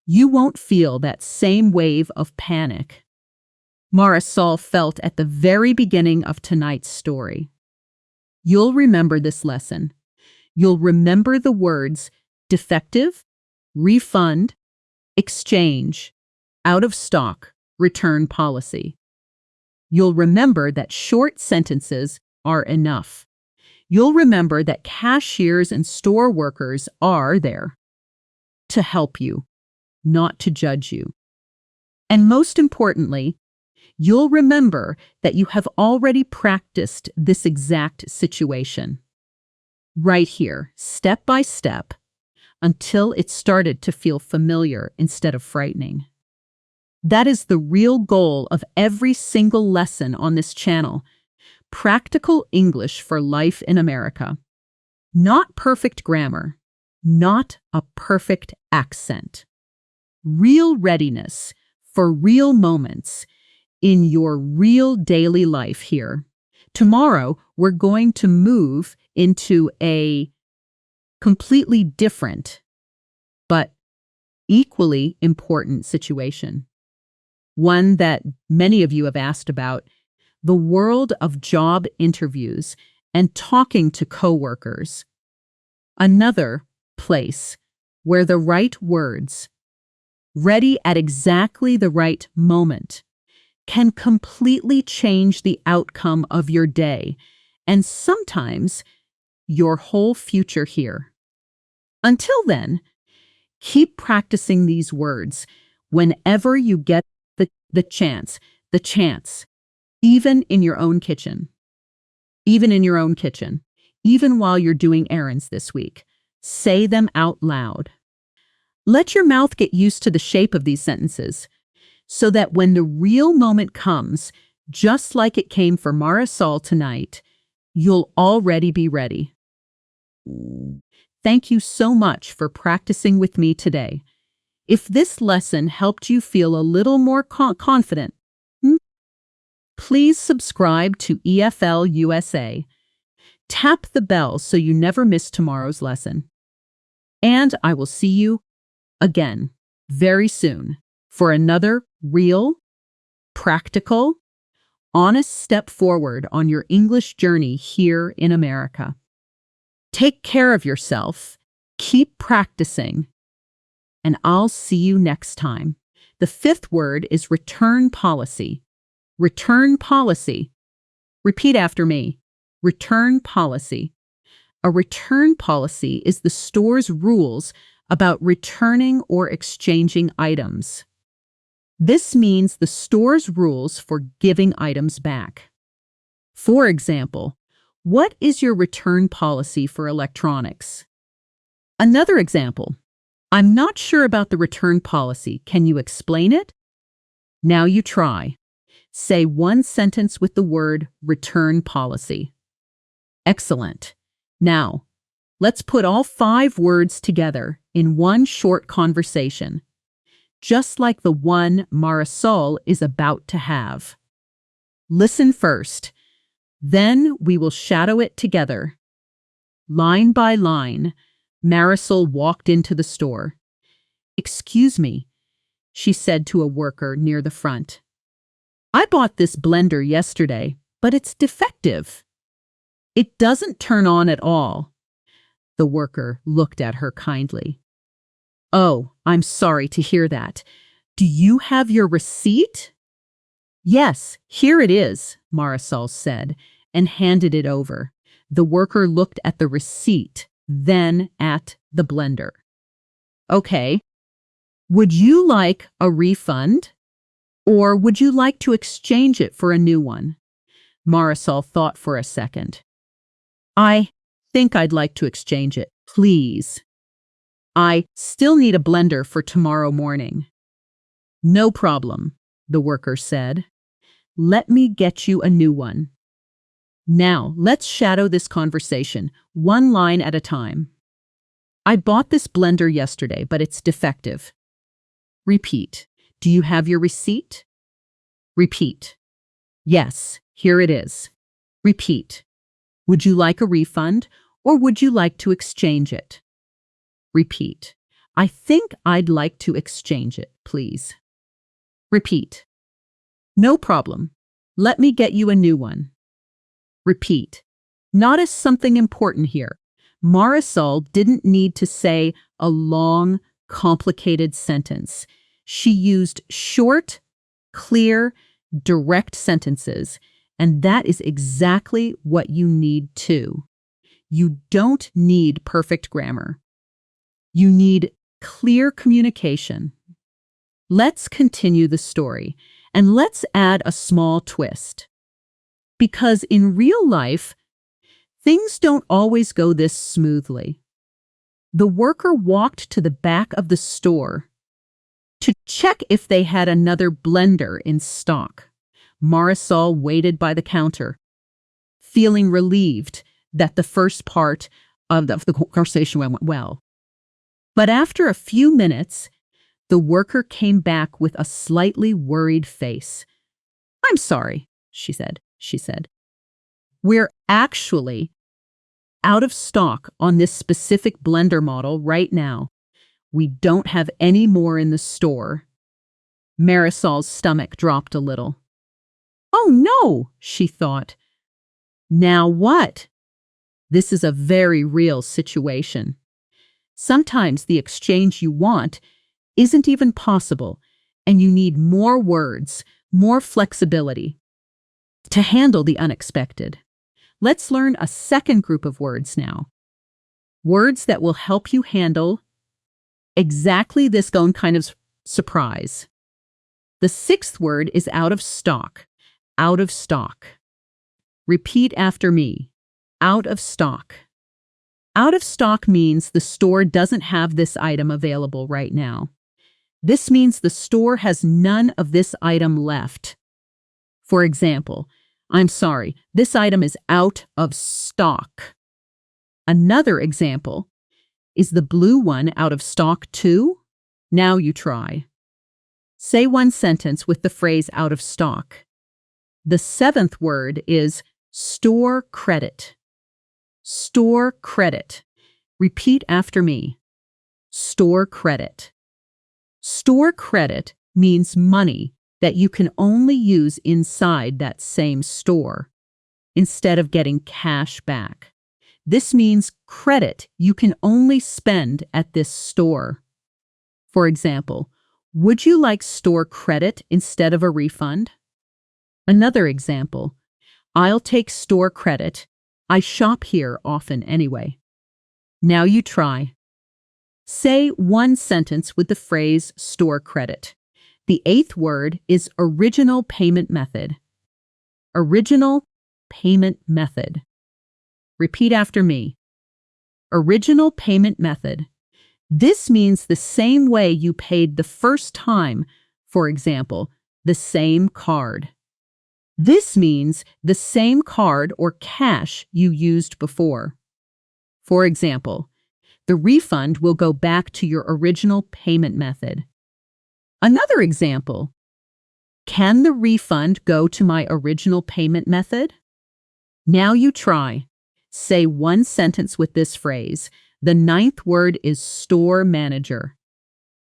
you won't feel that same wave of panic Marisol felt at the very beginning of tonight's story. You'll remember this lesson. You'll remember the words defective, refund, exchange, out of stock, return policy. You'll remember that short sentences are enough. You'll remember that cashiers and store workers are there to help you, not to judge you. And most importantly, you'll remember that you have already practiced this exact situation. right here, step by step, until it started to feel familiar instead of frightening. That is the real goal of every single lesson on this channel. Practical English for life in America. Not perfect grammar, not a perfect accent. Real readiness for real moments in your real daily life here. Tomorrow, we're going to move into a completely different but equally important situation. One that many of you have asked about, the world of job interviews and talking to coworkers. Another place where the right words, ready at exactly the right moment, can completely change the outcome of your day and sometimes your whole future here. Until then, keep practicing these words whenever you get the chance, even in your own kitchen, even while you're doing errands this week. Say them out loud. Let your mouth get used to the shape of these sentences so that when the real moment comes, just like it came for Marisol tonight, you'll already be ready. Thank you so much for practicing with me today. If this lesson helped you feel a little more confident, please subscribe to EFL USA. Tap the bell so you never miss tomorrow's lesson. And I will see you again very soon for another real, practical, honest step forward on your English journey here in America. Take care of yourself, keep practicing, and I'll see you next time. The fifth word is return policy. Return policy. Repeat after me. Return policy. A return policy is the store's rules about returning or exchanging items. This means the store's rules for giving items back. For example, what is your return policy for electronics? Another example, I'm not sure about the return policy. Can you explain it? Now you try. Say one sentence with the word return policy. Excellent. Now, let's put all 5 words together in one short conversation, just like the one Marisol is about to have. Listen first, then we will shadow it together. Line by line, Marisol walked into the store. "Excuse me," she said to a worker near the front. "I bought this blender yesterday, but it's defective. It doesn't turn on at all." The worker looked at her kindly. "Oh, I'm sorry to hear that. Do you have your receipt?" "Yes, here it is," Marisol said, and handed it over. The worker looked at the receipt, then at the blender. "Okay. Would you like a refund? Or would you like to exchange it for a new one?" Marisol thought for a second. "I think I'd like to exchange it, please. I still need a blender for tomorrow morning." "No problem," the worker said. "Let me get you a new one." Now, let's shadow this conversation, one line at a time. "I bought this blender yesterday, but it's defective." Repeat. "Do you have your receipt?" Repeat. "Yes, here it is." Repeat. "Would you like a refund, or would you like to exchange it?" Repeat. "I think I'd like to exchange it, please." Repeat. "No problem. Let me get you a new one." Repeat. Notice something important here. Marisol didn't need to say a long, complicated sentence. She used short, clear, direct sentences, and that is exactly what you need too. You don't need perfect grammar. You need clear communication. Let's continue the story, and let's add a small twist. Because in real life, Things don't always go this smoothly. The worker walked to the back of the store to check if they had another blender in stock. Marisol waited by the counter, feeling relieved that the first part of the conversation went well. But after a few minutes, the worker came back with a slightly worried face. "I'm sorry," she said. "We're actually out of stock on this specific blender model right now. We don't have any more in the store." Marisol's stomach dropped a little. "Oh no," she thought. "Now what?" This is a very real situation. Sometimes the exchange you want isn't even possible, and you need more words, more flexibility to handle the unexpected. Let's learn a second group of words now. Words that will help you handle exactly this own kind of surprise. The sixth word is out of stock. Out of stock. Repeat after me. Out of stock. Out of stock means the store doesn't have this item available right now. This means the store has none of this item left. For example, "I'm sorry, this item is out of stock." Another example, "Is the blue one out of stock too?" Now you try. Say one sentence with the phrase out of stock. The seventh word is store credit. Store credit. Repeat after me. Store credit. Store credit means money that you can only use inside that same store, instead of getting cash back. This means credit you can only spend at this store. For example, would you like store credit instead of a refund? Another example, "I'll take store credit. I shop here often anyway." Now you try. Say one sentence with the phrase store credit. The eighth word is original payment method. Original payment method. Repeat after me. Original payment method. This means the same way you paid the first time, for example, the same card. This means the same card or cash you used before. For example, the refund will go back to your original payment method. Another example, "Can the refund go to my original payment method?" Now you try. Say one sentence with this phrase. The ninth word is store manager.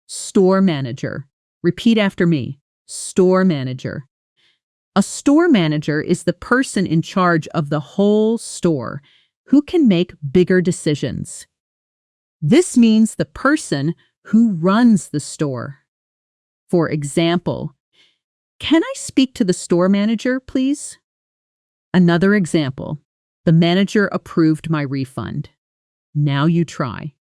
Store manager. Repeat after me. Store manager. A store manager is the person in charge of the whole store who can make bigger decisions. This means the person who runs the store. For example, "Can I speak to the store manager, please?" Another example, "The manager approved my refund." Now you try.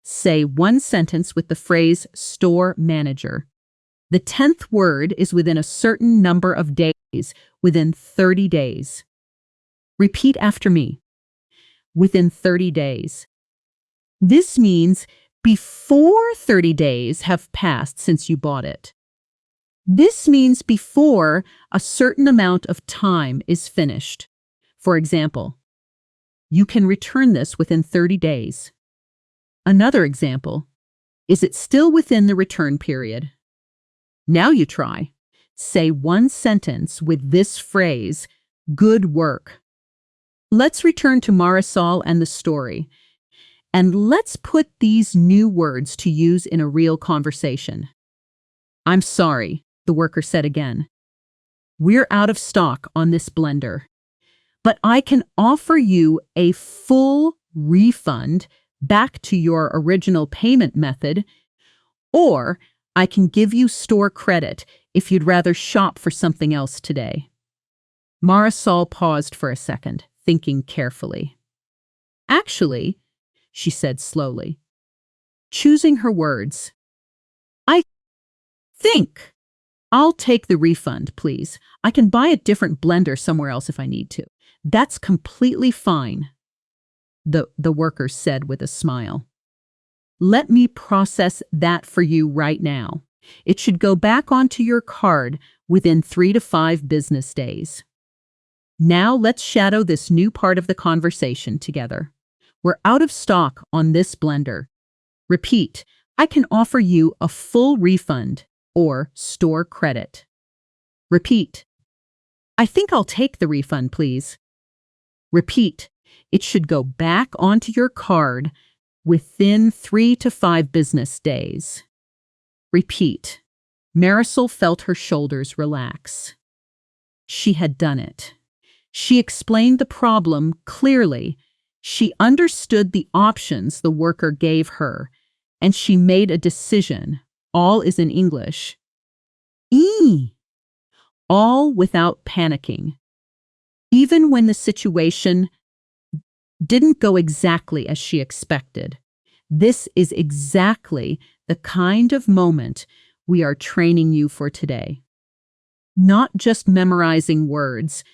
Say one sentence with the phrase store manager. The 10th word is within a certain number of days, within 30 days. Repeat after me. Within 30 days. This means before 30 days have passed since you bought it. This means before a certain amount of time is finished. For example, "You can return this within 30 days. Another example, "Is it still within the return period?" Now you try. Say one sentence with this phrase, "Good work." Let's return to Marisol and the story. And let's put these new words to use in a real conversation. "I'm sorry," the worker said again. "We're out of stock on this blender, but I can offer you a full refund back to your original payment method, or I can give you store credit if you'd rather shop for something else today." Marisol paused for a second, thinking carefully. "Actually," she said slowly, choosing her words, "I think I'll take the refund, please. I can buy a different blender somewhere else if I need to. That's completely fine." the worker said with a smile. Let me process that for you right now. It should go back onto your card within 3 to 5 business days. Now let's shadow this new part of the conversation together. We're out of stock on this blender. Repeat, I can offer you a full refund or store credit. Repeat, I think I'll take the refund, please. Repeat, it should go back onto your card within 3 to 5 business days. Repeat. Marisol felt her shoulders relax. She had done it. She explained the problem clearly. She understood the options the worker gave her, and she made a decision. All is in English. All without panicking. Even when the situation didn't go exactly as she expected. This is exactly the kind of moment we are training you for today. Not just memorizing words,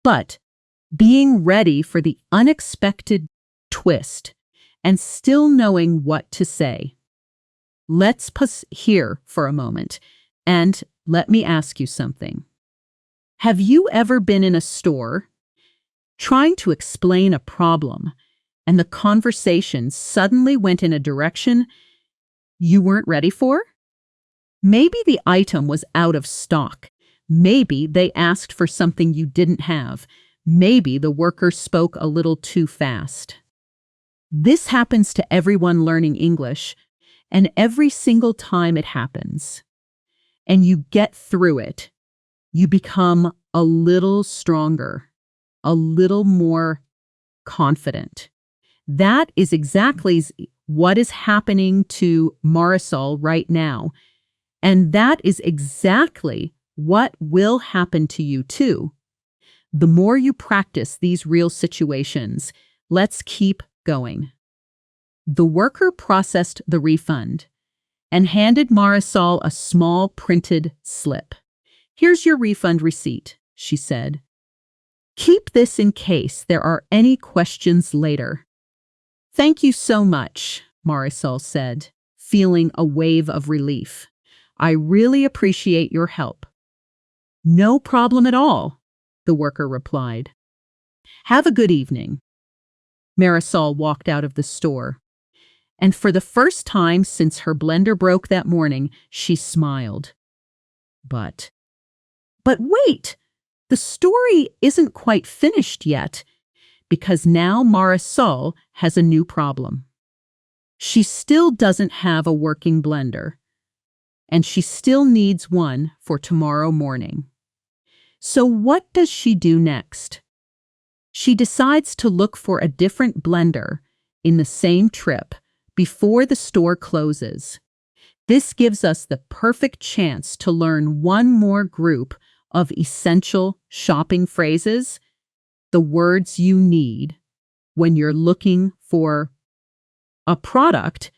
but being ready for the unexpected twist and still knowing what to say. Let's pause here for a moment and let me ask you something. Have you ever been in a store trying to explain a problem, and the conversation suddenly went in a direction you weren't ready for? Maybe the item was out of stock. Maybe they asked for something you didn't have. Maybe the worker spoke a little too fast. This happens to everyone learning English, and every single time it happens, and you get through it, you become a little stronger, a little more confident. That is exactly what is happening to Marisol right now. And that is exactly what will happen to you too. The more you practice these real situations, let's keep going. The worker processed the refund and handed Marisol a small printed slip. Here's your refund receipt, she said. Keep this in case there are any questions later. Thank you so much, Marisol said, feeling a wave of relief. I really appreciate your help. No problem at all, the worker replied. Have a good evening. Marisol walked out of the store, and for the first time since her blender broke that morning, she smiled. But wait! The story isn't quite finished yet, because now Marisol has a new problem. She still doesn't have a working blender, and she still needs one for tomorrow morning. So what does she do next? She decides to look for a different blender in the same trip before the store closes. This gives us the perfect chance to learn one more group of essential shopping phrases, the words you need when you're looking for a product,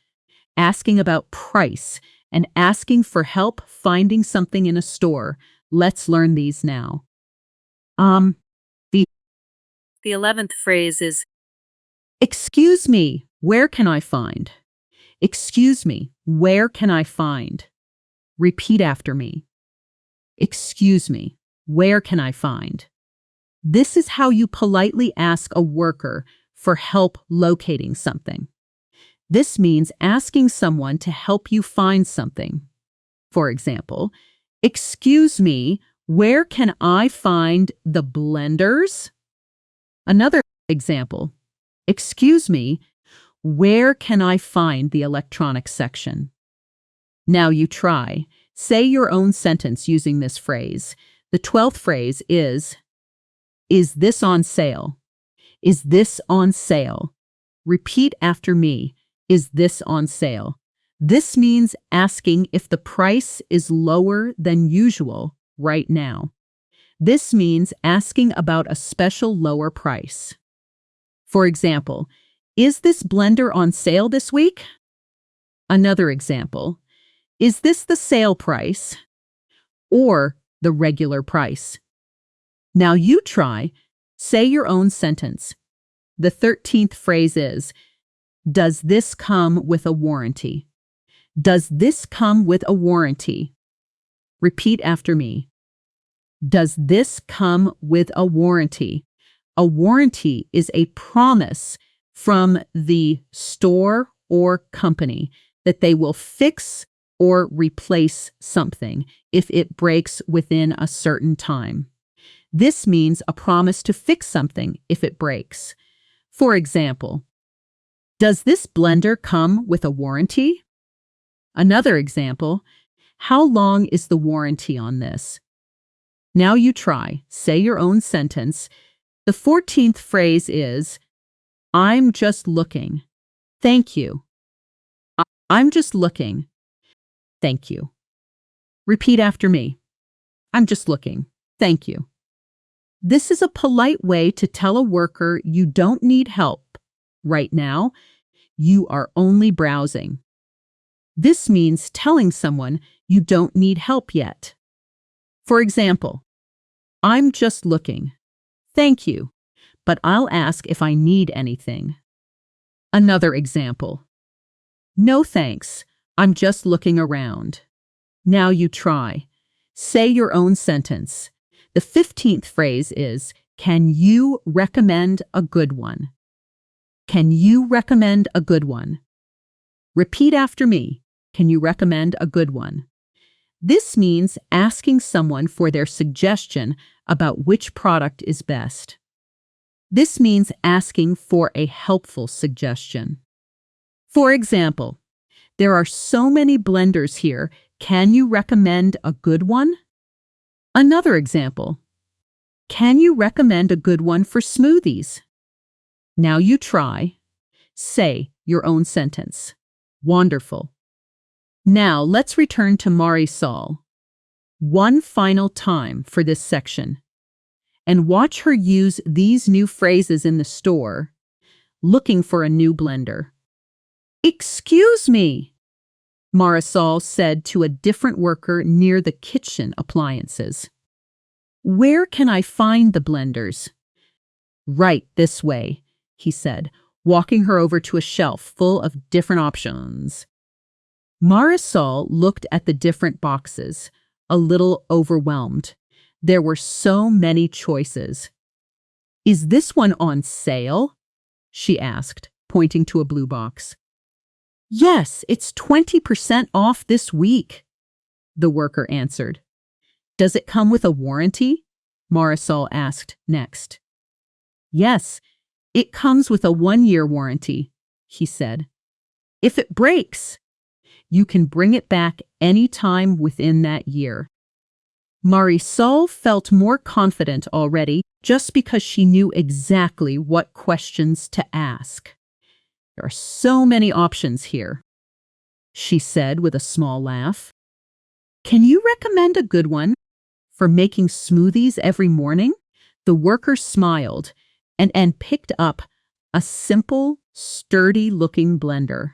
asking about price, and asking for help finding something in a store. Let's learn these now. The 11th phrase is, excuse me, where can I find? Excuse me, where can I find? Repeat after me. Excuse me, where can I find? This is how you politely ask a worker for help locating something. This means asking someone to help you find something. For example, excuse me, where can I find the blenders? Another example, excuse me, where can I find the electronics section? Now you try. Say your own sentence using this phrase. The 12th phrase is this on sale? Is this on sale? Repeat after me. Is this on sale? This means asking if the price is lower than usual right now. This means asking about a special lower price. For example, is this blender on sale this week? Another example, is this the sale price or the regular price? Now you try. Say your own sentence. The 13th phrase is, does this come with a warranty? Does this come with a warranty? Repeat after me. Does this come with a warranty? A warranty is a promise from the store or company that they will fix or replace something if it breaks within a certain time. This means a promise to fix something if it breaks. For example, does this blender come with a warranty? Another example, how long is the warranty on this? Now you try. Say your own sentence. The 14th phrase is, I'm just looking. Thank you. I'm just looking. Thank you. Repeat after me. I'm just looking. Thank you. This is a polite way to tell a worker you don't need help right now. You are only browsing. This means telling someone you don't need help yet. For example, I'm just looking. Thank you, but I'll ask if I need anything. Another example. No thanks, I'm just looking around. Now you try. Say your own sentence. The 15th phrase is, can you recommend a good one? Can you recommend a good one? Repeat after me. Can you recommend a good one? This means asking someone for their suggestion about which product is best. This means asking for a helpful suggestion. For example, there are so many blenders here. Can you recommend a good one? Another example. Can you recommend a good one for smoothies? Now you try. Say your own sentence. Wonderful. Now let's return to Marisol one final time for this section and watch her use these new phrases in the store, looking for a new blender. Excuse me, Marisol said to a different worker near the kitchen appliances. Where can I find the blenders? Right this way, he said, walking her over to a shelf full of different options. Marisol looked at the different boxes, a little overwhelmed. There were so many choices. Is this one on sale? She asked, pointing to a blue box. Yes, it's 20% off this week, the worker answered. Does it come with a warranty? Marisol asked next. Yes, it comes with a 1-year warranty, he said. If it breaks, you can bring it back any time within that year. Marisol felt more confident already just because she knew exactly what questions to ask. There are so many options here, she said with a small laugh. Can you recommend a good one for making smoothies every morning? The worker smiled and picked up a simple, sturdy-looking blender.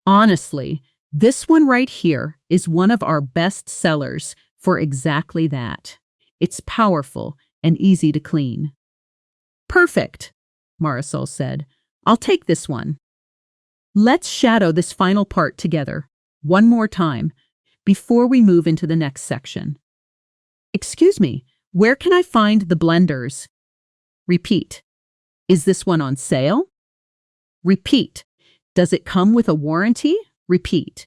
Honestly, this one right here is one of our best sellers for exactly that. It's powerful and easy to clean. Perfect, Marisol said. I'll take this one. Let's shadow this final part together one more time before we move into the next section. Excuse me, where can I find the blenders? Repeat. Is this one on sale? Repeat. Does it come with a warranty? Repeat.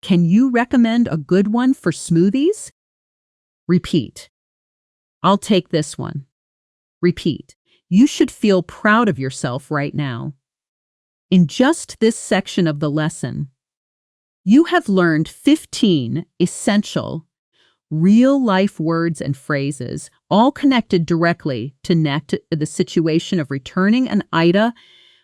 Can you recommend a good one for smoothies? Repeat. I'll take this one. Repeat. You should feel proud of yourself right now. In just this section of the lesson, you have learned 15 essential, real-life words and phrases, all connected directly to the situation of returning an item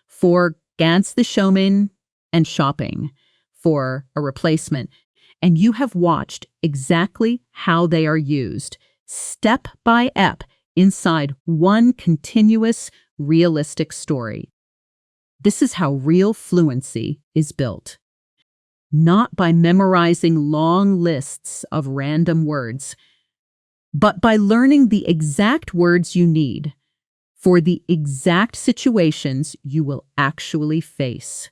for ganz the showman and shopping for a replacement, and you have watched exactly how they are used, step by step, inside one continuous, realistic story. This is how real fluency is built. Not by memorizing long lists of random words, but by learning the exact words you need for the exact situations you will actually face.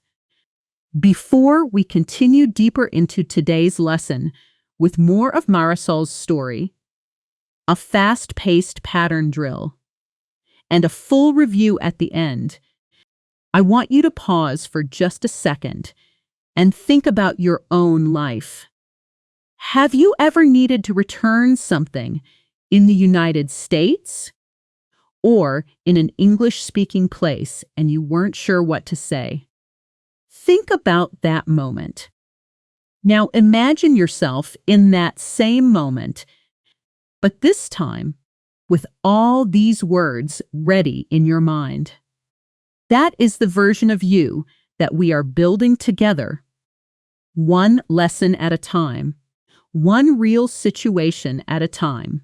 Before we continue deeper into today's lesson with more of Marisol's story, a fast-paced pattern drill, and a full review at the end, I want you to pause for just a second and think about your own life. Have you ever needed to return something in the United States or in an English-speaking place and you weren't sure what to say? Think about that moment. Now imagine yourself in that same moment, but this time with all these words ready in your mind. That is the version of you that we are building together, one lesson at a time, one real situation at a time.